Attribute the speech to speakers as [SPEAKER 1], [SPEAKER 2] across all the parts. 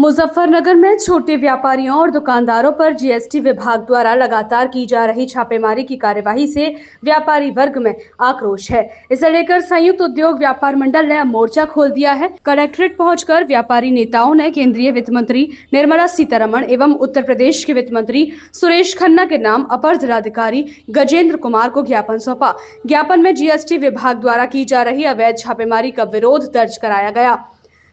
[SPEAKER 1] मुजफ्फरनगर में छोटे व्यापारियों और दुकानदारों पर जीएसटी विभाग द्वारा लगातार की जा रही छापेमारी की कार्यवाही से व्यापारी वर्ग में आक्रोश है। इसे लेकर संयुक्त उद्योग व्यापार मंडल ने अब मोर्चा खोल दिया है। कलेक्ट्रेट पहुंचकर व्यापारी नेताओं ने केंद्रीय वित्त मंत्री निर्मला सीतारमण एवं उत्तर प्रदेश के वित्त मंत्री सुरेश खन्ना के नाम अपर जिलाधिकारी गजेंद्र कुमार को ज्ञापन सौंपा। ज्ञापन में जीएसटी विभाग द्वारा की जा रही अवैध छापेमारी का विरोध दर्ज कराया गया।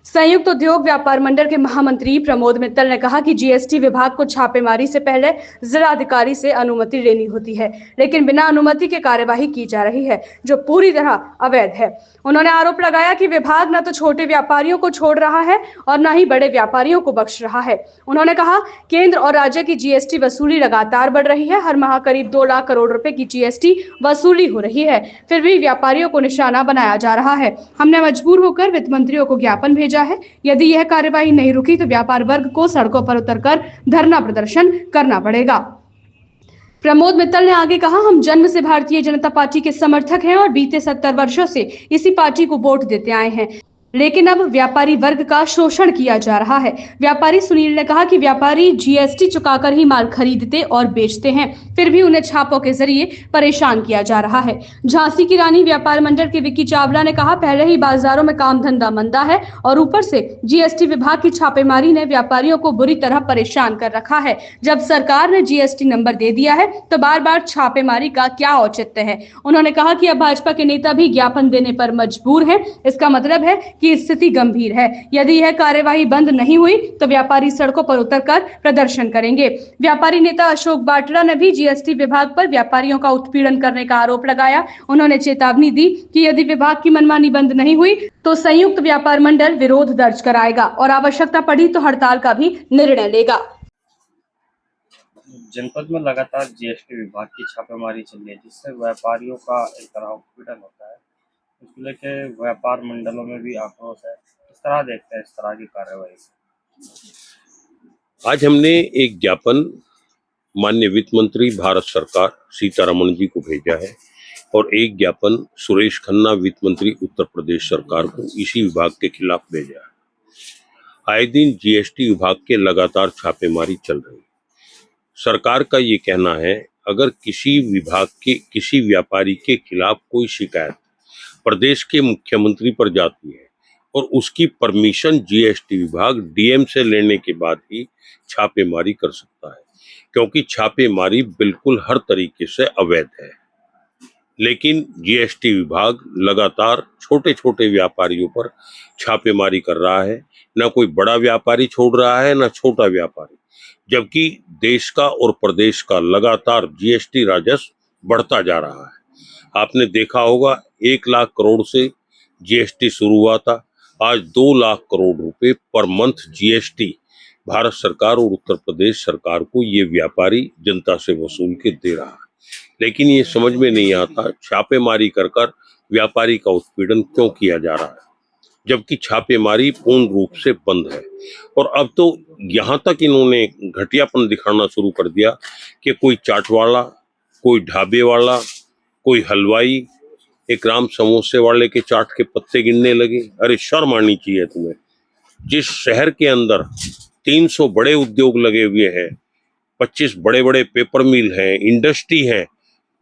[SPEAKER 1] संयुक्त उद्योग व्यापार मंडल के महामंत्री प्रमोद मित्तल ने कहा कि जीएसटी विभाग को छापेमारी से पहले जिलाधिकारी से अनुमति लेनी होती है, लेकिन बिना अनुमति के कार्यवाही की जा रही है, जो पूरी तरह अवैध है। उन्होंने आरोप लगाया कि विभाग न तो छोटे व्यापारियों को छोड़ रहा है और न ही बड़े व्यापारियों को बख्श रहा है। उन्होंने कहा, केंद्र और राज्य की जीएसटी वसूली लगातार बढ़ रही है। हर माह करीब 2 लाख करोड़ रुपए की जीएसटी वसूली हो रही है, फिर भी व्यापारियों को निशाना बनाया जा रहा है। हमने मजबूर होकर वित्त मंत्रियों को ज्ञापन भेजा है। यदि यह कार्यवाही नहीं रुकी तो व्यापार वर्ग को सड़कों पर उतरकर धरना प्रदर्शन करना पड़ेगा। प्रमोद मित्तल ने आगे कहा, हम जन्म से भारतीय जनता पार्टी के समर्थक हैं और बीते 70 वर्षों से इसी पार्टी को वोट देते आए हैं, लेकिन अब व्यापारी वर्ग का शोषण किया जा रहा है। व्यापारी सुनील ने कहा कि व्यापारी जीएसटी चुकाकर ही माल खरीदते और बेचते हैं, फिर भी उन्हें छापों के जरिए परेशान किया जा रहा है। झांसी की रानी व्यापार मंडल के विक्की चावला ने कहा, पहले ही बाजारों में काम धंधा मंदा है और ऊपर से जीएसटी विभाग की छापेमारी ने व्यापारियों को बुरी तरह परेशान कर रखा है। जब सरकार ने जीएसटी नंबर दे दिया है तो बार बार छापेमारी का क्या औचित्य है। उन्होंने कहा कि अब भाजपा के नेता भी ज्ञापन देने पर मजबूर है। इसका मतलब है कि स्थिति गंभीर है। यदि यह कार्यवाही बंद नहीं हुई तो व्यापारी सड़कों पर उतरकर प्रदर्शन करेंगे। व्यापारी नेता अशोक बाटला ने भी जीएसटी विभाग पर व्यापारियों का उत्पीड़न करने का आरोप लगाया। उन्होंने चेतावनी दी कि यदि विभाग की मनमानी बंद नहीं हुई तो संयुक्त व्यापार मंडल विरोध दर्ज कराएगा और आवश्यकता पड़ी तो हड़ताल का भी निर्णय लेगा।
[SPEAKER 2] जनपद में लगातार जीएसटी विभाग की छापेमारी चल रही है, जिससे व्यापारियों का एक तरह उत्पीड़न होता है। इसको लेके व्यापार मंडलों में भी आक्रोश है। किस तरह देखते हैं इस तरह की कार्रवाई?
[SPEAKER 3] आज हमने एक ज्ञापन माननीय वित्त मंत्री भारत सरकार सीतारमण जी को भेजा है और एक ज्ञापन सुरेश खन्ना वित्त मंत्री उत्तर प्रदेश सरकार को इसी विभाग के खिलाफ भेजा है। आए दिन जीएसटी विभाग के लगातार छापेमारी चल रही है। सरकार का ये कहना है, अगर किसी विभाग के किसी व्यापारी के खिलाफ कोई शिकायत प्रदेश के मुख्यमंत्री पर जाती है और उसकी परमिशन जीएसटी विभाग डीएम से लेने के बाद ही छापेमारी कर सकता है, क्योंकि छापेमारी बिल्कुल हर तरीके से अवैध है। लेकिन जीएसटी विभाग लगातार छोटे छोटे व्यापारियों पर छापेमारी कर रहा है। न कोई बड़ा व्यापारी छोड़ रहा है, न छोटा व्यापारी, जबकि देश का और प्रदेश का लगातार जीएसटी राजस्व बढ़ता जा रहा है। आपने देखा होगा 1 लाख करोड़ से जीएसटी शुरू हुआ था, आज 2 लाख करोड़ रुपए पर मंथ जीएसटी भारत सरकार और उत्तर प्रदेश सरकार को ये व्यापारी जनता से वसूल के दे रहा है। लेकिन ये समझ में नहीं आता छापेमारी कर कर व्यापारी का उत्पीड़न क्यों किया जा रहा है, जबकि छापेमारी पूर्ण रूप से बंद है। और अब तो यहाँ तक इन्होंने घटियापन दिखाना शुरू कर दिया कि कोई चाट वाला, कोई ढाबे वाला, कोई हलवाई एक राम समोसे वाले के चाट के पत्ते गिनने लगे। अरे शर्म आनी चाहिए तुम्हें। जिस शहर के अंदर 300 बड़े उद्योग लगे हुए हैं, 25 बड़े बड़े पेपर मिल हैं, इंडस्ट्री है,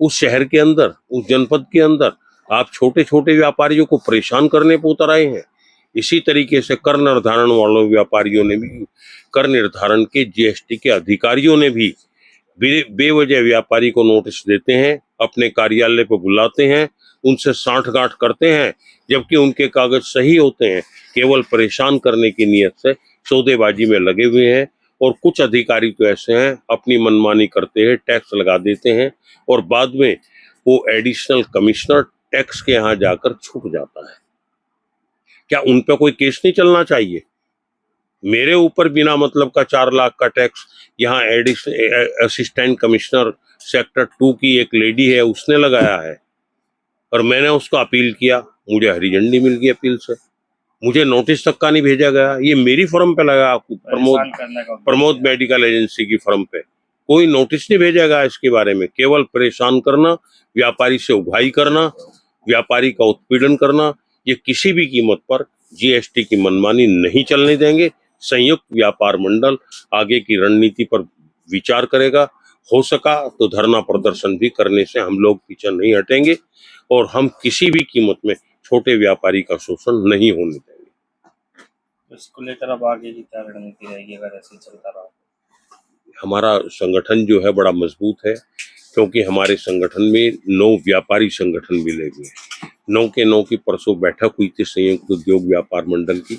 [SPEAKER 3] उस शहर के अंदर, उस जनपद के अंदर आप छोटे छोटे व्यापारियों को परेशान करने पर उतर आए हैं। इसी तरीके से कर निर्धारण वालों व्यापारियों ने भी, कर निर्धारण के जीएसटी के अधिकारियों ने भी बेवजह व्यापारी को नोटिस देते हैं, अपने कार्यालय पर बुलाते हैं, उनसे साठगांठ करते हैं, जबकि उनके कागज सही होते हैं। केवल परेशान करने की नीयत से सौदेबाजी में लगे हुए हैं। और कुछ अधिकारी तो ऐसे हैं, अपनी मनमानी करते हैं, टैक्स लगा देते हैं और बाद में वो एडिशनल कमिश्नर टैक्स के यहाँ जाकर छुप जाता है। क्या उन पर कोई केस नहीं चलना चाहिए? मेरे ऊपर बिना मतलब का 4 लाख का टैक्स यहाँ असिस्टेंट कमिश्नर सेक्टर 2 की एक लेडी है, उसने लगाया है और मैंने उसको अपील किया, मुझे हरी झंडी मिल गई अपील से, मुझे नोटिस तक का नहीं भेजा गया। ये मेरी फर्म पे लगा, प्रमोद मेडिकल एजेंसी की फर्म पे कोई नोटिस नहीं भेजा गया इसके बारे में। केवल परेशान करना, व्यापारी से उगाही करना, व्यापारी का उत्पीड़न करना, ये किसी भी कीमत पर जीएसटी की मनमानी नहीं चलने देंगे। संयुक्त व्यापार मंडल आगे की रणनीति पर विचार करेगा। हो सका तो धरना प्रदर्शन भी करने से हम लोग पीछे नहीं हटेंगे और हम किसी भी कीमत में छोटे व्यापारी का शोषण नहीं होने देंगे।
[SPEAKER 2] तो इसको लेकर अब आगे की क्या रणनीति रहेगी अगर ऐसे ही चलता रहा?
[SPEAKER 3] हमारा संगठन जो है बड़ा मजबूत है, क्योंकि हमारे संगठन में 9 व्यापारी संगठन मिले हुए हैं। 9 के 9 की परसों बैठक हुई थी संयुक्त उद्योग व्यापार मंडल की।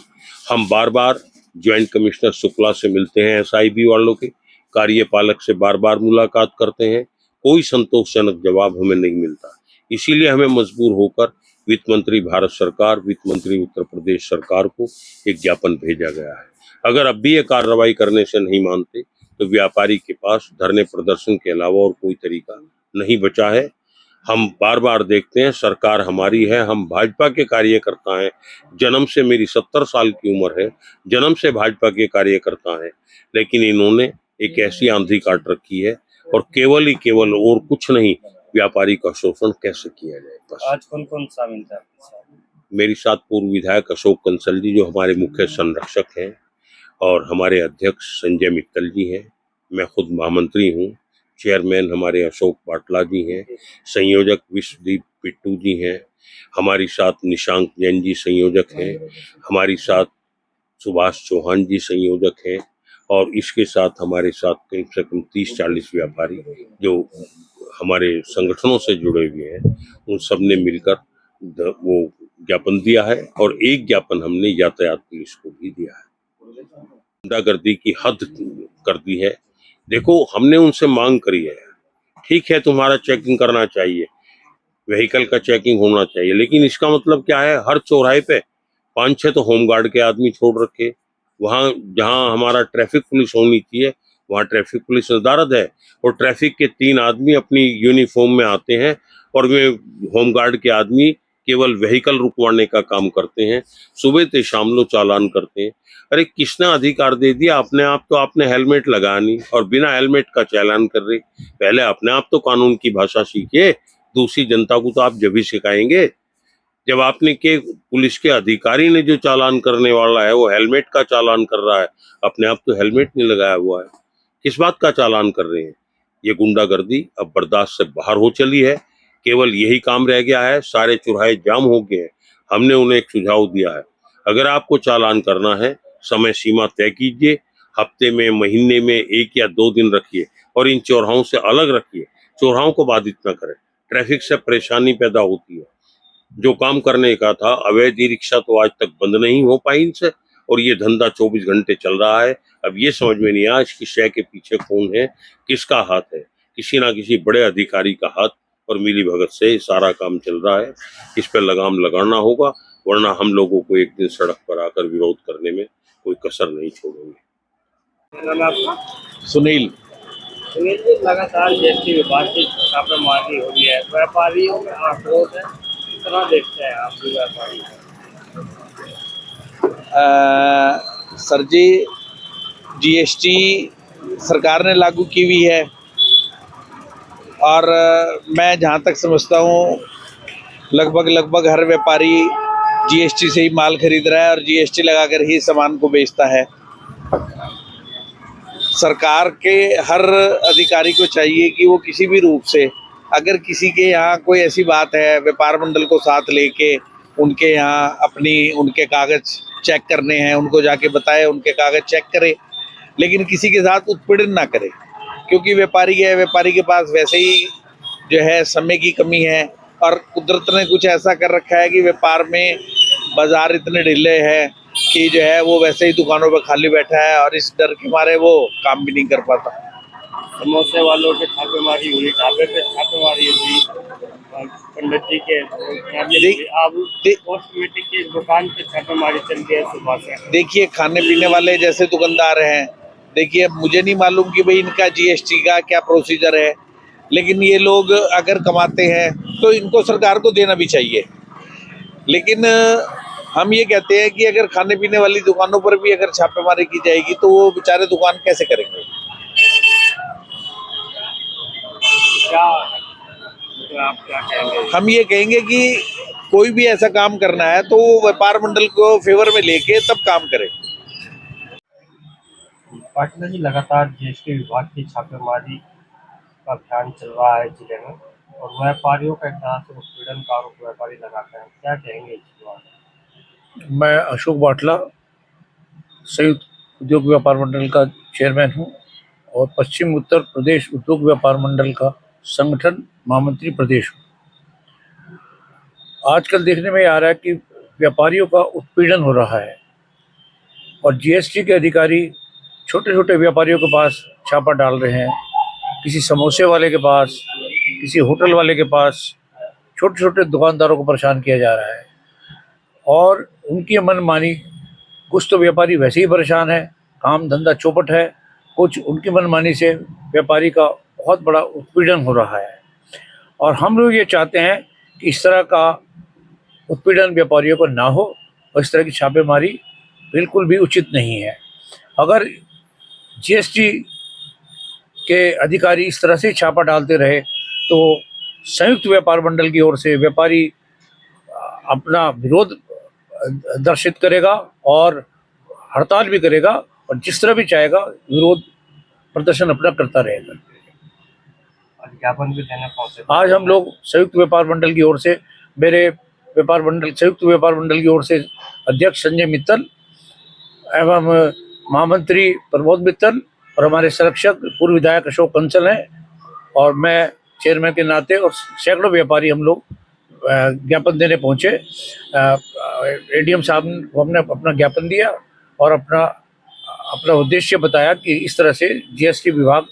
[SPEAKER 3] हम बार बार ज्वाइंट कमिश्नर शुक्ला से मिलते हैं, SIB वालों के कार्यपालक से बार बार मुलाकात करते हैं, कोई संतोषजनक जवाब हमें नहीं मिलता। इसीलिए हमें मजबूर होकर वित्त मंत्री भारत सरकार, वित्त मंत्री उत्तर प्रदेश सरकार को एक ज्ञापन भेजा गया है। अगर अब भी ये कार्रवाई करने से नहीं मानते तो व्यापारी के पास धरने प्रदर्शन के अलावा और कोई तरीका नहीं बचा है। हम बार बार देखते हैं, सरकार हमारी है, हम भाजपा के कार्यकर्ता हैं। जन्म से मेरी 70 साल की उम्र है, जन्म से भाजपा के कार्यकर्ता हैं, लेकिन इन्होंने एक ऐसी आंधी काट रखी है और केवल और कुछ नहीं, व्यापारी का शोषण कैसे किया जाए। बस
[SPEAKER 2] आज कौन कौन शामिल थे आपके साथ?
[SPEAKER 3] मेरी साथ पूर्व विधायक अशोक कंसल जी जो हमारे मुख्य संरक्षक हैं, और हमारे अध्यक्ष संजय मित्तल जी हैं, मैं खुद महामंत्री हूँ, चेयरमैन हमारे अशोक बाटला जी हैं, संयोजक विश्वदीप पिट्टू जी हैं, हमारी साथ निशांक जैन जी संयोजक हैं, हमारी साथ सुभाष चौहान जी संयोजक हैं, और इसके साथ हमारे साथ कम से कम 30-40 व्यापारी जो हमारे संगठनों से जुड़े हुए हैं, उन सब ने मिलकर वो ज्ञापन दिया है, और एक ज्ञापन हमने यातायात पुलिस को भी दिया है। गुंडागर्दी की हद कर दी है। देखो, हमने उनसे मांग करी है, ठीक है तुम्हारा चेकिंग करना चाहिए, व्हीकल का चेकिंग होना चाहिए, लेकिन इसका मतलब क्या है, हर चौराहे पे 5-6 तो होमगार्ड के आदमी छोड़ रखे। वहां जहां हमारा ट्रैफिक पुलिस होनी चाहिए वहां ट्रैफिक पुलिस नदारद है, और ट्रैफिक के 3 आदमी अपनी यूनिफॉर्म में आते हैं और वे होमगार्ड के आदमी केवल व्हीकल रुकवाने का काम करते हैं, सुबह से शाम लो चालान करते हैं। अरे किसने अधिकार दे दिया? अपने आप तो आपने हेलमेट लगाया नहीं और बिना हेलमेट का चालान कर रहे। पहले अपने आप तो कानून की भाषा सीखिए, दूसरी जनता को तो आप जब भी सिखाएंगे जब आपने के पुलिस के अधिकारी ने जो चालान करने वाला है वो हेलमेट का चालान कर रहा है, अपने आप तो हेलमेट नहीं लगाया हुआ है, किस बात का चालान कर रहे हैं? ये गुंडागर्दी अब बर्दाश्त से बाहर हो चली है। केवल यही काम रह गया है, सारे चौराहे जाम हो गए हैं। हमने उन्हें एक सुझाव दिया है, अगर आपको चालान करना है समय सीमा तय कीजिए, हफ्ते में, महीने में 1 या 2 दिन रखिए और इन चौराहों से अलग रखिए, चौराहों को बाधित न करें। ट्रैफिक से परेशानी पैदा होती है। जो काम करने का था, अवैध ई रिक्शा तो आज तक बंद नहीं हो पाई इनसे, और ये धंधा 24 घंटे चल रहा है। अब ये समझ में नहीं आया इसकी शय के पीछे कौन है, किसका हाथ है। किसी ना किसी बड़े अधिकारी का हाथ और मिली भगत से सारा काम चल रहा है। इस पे लगाम लगाना होगा, वरना हम लोगों को एक दिन सड़क पर आकर विरोध करने में कोई कसर नहीं छोड़ेंगे।
[SPEAKER 2] क्या नाम है आपका?
[SPEAKER 4] सुनील।
[SPEAKER 2] सुनील जी, लगातार GST विभाग की छापेमारी हो रही है, व्यापारियों में आक्रोश है, किस तरह देखते हैं आप भी व्यापारी?
[SPEAKER 4] सर जी, GST सरकार ने लागू की हुई है और मैं जहाँ तक समझता हूँ लगभग हर व्यापारी GST से ही माल खरीद रहा है और GST लगाकर ही सामान को बेचता है। सरकार के हर अधिकारी को चाहिए कि वो किसी भी रूप से, अगर किसी के यहाँ कोई ऐसी बात है, व्यापार मंडल को साथ लेके उनके यहाँ उनके कागज चेक करने हैं, उनको जाके बताए, उनके कागज चेक करे, लेकिन किसी के साथ उत्पीड़न ना करे, क्योंकि व्यापारी के पास वैसे ही जो है समय की कमी है और कुदरत ने कुछ ऐसा कर रखा है कि व्यापार में बाजार इतने ढीले हैं कि जो है वो वैसे ही दुकानों पर खाली बैठा है और इस डर के मारे वो काम भी नहीं कर पाता।
[SPEAKER 2] समोसे वालों के छापेमारी हुई, ढाबे पे छापेमारी हुई, पंडित जी के अब कॉस्मेटिक की दुकान पे छापेमारी चल रही है सुबह से।
[SPEAKER 4] देखिए, खाने पीने वाले जैसे दुकानदार हैं, देखिए मुझे नहीं मालूम कि भाई इनका GST का क्या प्रोसीजर है, लेकिन ये लोग अगर कमाते हैं तो इनको सरकार को देना भी चाहिए। लेकिन हम ये कहते हैं कि अगर खाने पीने वाली दुकानों पर भी अगर छापेमारी की जाएगी तो वो बेचारे दुकान कैसे करेंगे?
[SPEAKER 2] आप क्या कहेंगे?
[SPEAKER 4] हम ये कहेंगे कि कोई भी ऐसा काम करना है तो वो व्यापार मंडल को फेवर में लेके तब काम करे।
[SPEAKER 2] पाटिल जी, लगातार जीएसटी विभाग की छापेमारी का अभियान चल रहा है जिले में, और व्यापारियों का एक तरह से उत्पीड़न का आरोप व्यापारी लगाते हैं, क्या कहेंगे इस बारे में?
[SPEAKER 5] मैं अशोक बाटला संयुक्त उद्योग व्यापार मंडल का चेयरमैन हूं और पश्चिम उत्तर प्रदेश उद्योग व्यापार मंडल का संगठन महामंत्री प्रदेश हूं। आजकल देखने में आ रहा है कि व्यापारियों का उत्पीड़न हो रहा है और जीएसटी के अधिकारी छोटे छोटे व्यापारियों के पास छापा डाल रहे हैं। किसी समोसे वाले के पास, किसी होटल वाले के पास छोटे छोटे दुकानदारों को परेशान किया जा रहा है और उनकी मनमानी। कुछ तो व्यापारी वैसे ही परेशान है, काम धंधा चौपट है, कुछ उनकी मनमानी से व्यापारी का बहुत बड़ा उत्पीड़न हो रहा है। और हम लोग ये चाहते हैं कि इस तरह का उत्पीड़न व्यापारियों को ना हो और इस तरह की छापेमारी बिल्कुल भी उचित नहीं है। अगर जीएसटी के अधिकारी इस तरह से छापा डालते रहे तो संयुक्त व्यापार मंडल की ओर से व्यापारी अपना विरोध दर्शित करेगा और हड़ताल भी करेगा और जिस तरह भी चाहेगा विरोध प्रदर्शन अपना करता रहेगा।
[SPEAKER 2] ज्ञापन भी देने पहुंचे।
[SPEAKER 5] आज हम लोग संयुक्त व्यापार मंडल की ओर से, मेरे संयुक्त व्यापार मंडल की ओर से अध्यक्ष संजय मित्तल एवं महामंत्री प्रमोद मित्तल और हमारे संरक्षक पूर्व विधायक अशोक कंसल हैं और मैं चेयरमैन के नाते और सैकड़ों व्यापारी हम लोग ज्ञापन देने पहुंचे। एडीएम साहब को हमने अपना ज्ञापन दिया और अपना उद्देश्य बताया कि इस तरह से जीएसटी विभाग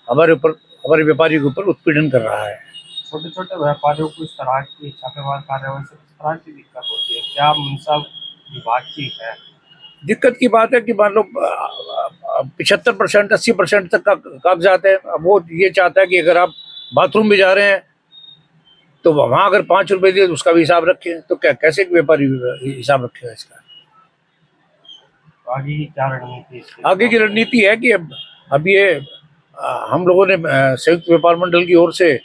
[SPEAKER 5] हमारे व्यापारियों के ऊपर उत्पीड़न कर रहा है।
[SPEAKER 2] छोटे छोटे व्यापारियों को इस तरह की छापेमार कार्रवाई से किस तरह की दिक्कत होती है? क्या मंशा विभाग की है?
[SPEAKER 5] दिक्कत की बात है कि मान लो 75% 80% तक का कागजात है। अब वो ये चाहता है कि अगर आप बाथरूम भी जा रहे हैं तो वहाँ अगर 5 रुपए दिए तो उसका भी हिसाब रखें, तो क्या कैसे एक व्यापारी हिसाब रखेगा इसका?
[SPEAKER 2] आगे की क्या रणनीति?
[SPEAKER 5] आगे की रणनीति है कि अब ये हम लोगों ने संयुक्त व्यापार मंडल की ओर से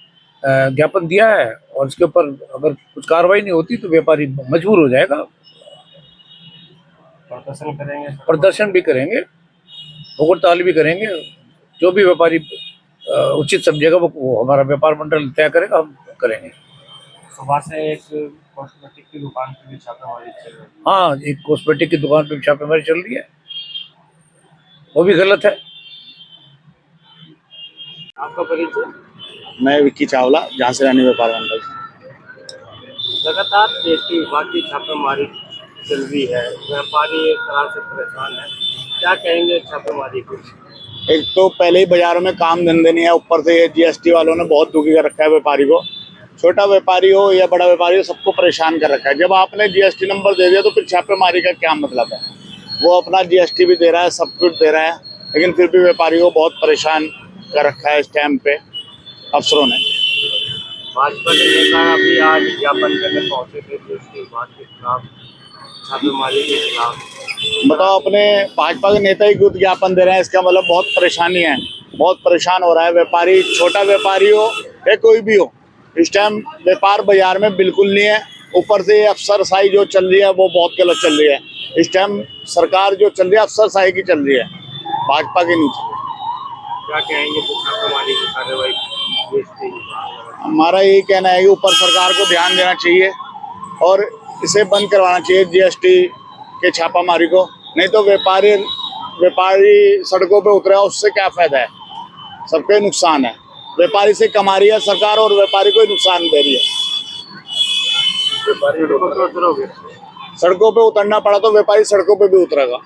[SPEAKER 5] ज्ञापन दिया है और इसके ऊपर अगर कुछ कार्रवाई नहीं होती तो व्यापारी मजबूर हो जाएगा। प्रदर्शन भी करेंगे, हड़ताल भी करेंगे। जो भी व्यापारी उचित समझेगा वो हमारा व्यापार मंडल तय करेगा, हम करेंगे।
[SPEAKER 2] सुबह से एक कॉस्मेटिक की दुकान पे भी छापेमारी चल रही है।
[SPEAKER 5] हाँ, एक कॉस्मेटिक की दुकान पे छापेमारी चल रही है, वो भी गलत है।
[SPEAKER 2] आपका परिचय?
[SPEAKER 6] मैं विक्की चावला, झांसी रानी व्यापार मंडल।
[SPEAKER 2] लगातार जीएसटी विभाग की छापेमारी चल रही है, व्यापारी एक तरह से परेशान है, क्या कहेंगे छापेमारी को?
[SPEAKER 6] एक तो पहले ही बाजारों में काम धंधे नहीं है, ऊपर से जीएसटी वालों ने बहुत दुखी कर रखा है व्यापारी को। छोटा व्यापारी हो या बड़ा व्यापारी हो, सबको परेशान कर रखा है। जब आपने जीएसटी नंबर दे दिया तो फिर छापेमारी का क्या मतलब है? वो अपना जीएसटी भी दे रहा है, सब कुछ दे रहा है, लेकिन फिर भी व्यापारी को बहुत परेशान कर रखा है इस टाइम पे अफसरों ने।
[SPEAKER 2] भाजपा के नेता अभी आज ज्ञापन करने पहुंचे थे जीएसटी विभाग के खिलाफ, छापेमारी के खिलाफ।
[SPEAKER 6] बताओ, अपने भाजपा के नेता ही खुद ज्ञापन दे रहे हैं, इसका मतलब बहुत परेशानी है, बहुत परेशान हो रहा है व्यापारी। छोटा व्यापारी हो या कोई भी हो, इस टाइम व्यापार बाजार में बिल्कुल नहीं है। ऊपर से अफसरशाही जो चल रही है वो बहुत गलत चल रही है। इस टाइम सरकार जो चल रही है अफसरशाही की चल रही है, भाजपा की नहीं चल रही।
[SPEAKER 2] क्या कहेंगे छापेमारी की कार्रवाई?
[SPEAKER 6] हमारा यही कहना है कि ऊपर सरकार को ध्यान देना चाहिए और इसे बंद करवाना चाहिए जीएसटी के छापामारी को, नहीं तो व्यापारी सड़कों पे उतरा, उससे क्या फायदा है? सबको नुकसान है। व्यापारी से कमा रही है सरकार और व्यापारी को ही नुकसान दे रही है। सड़कों पे उतरना पड़ा तो व्यापारी सड़कों पे भी उतरेगा।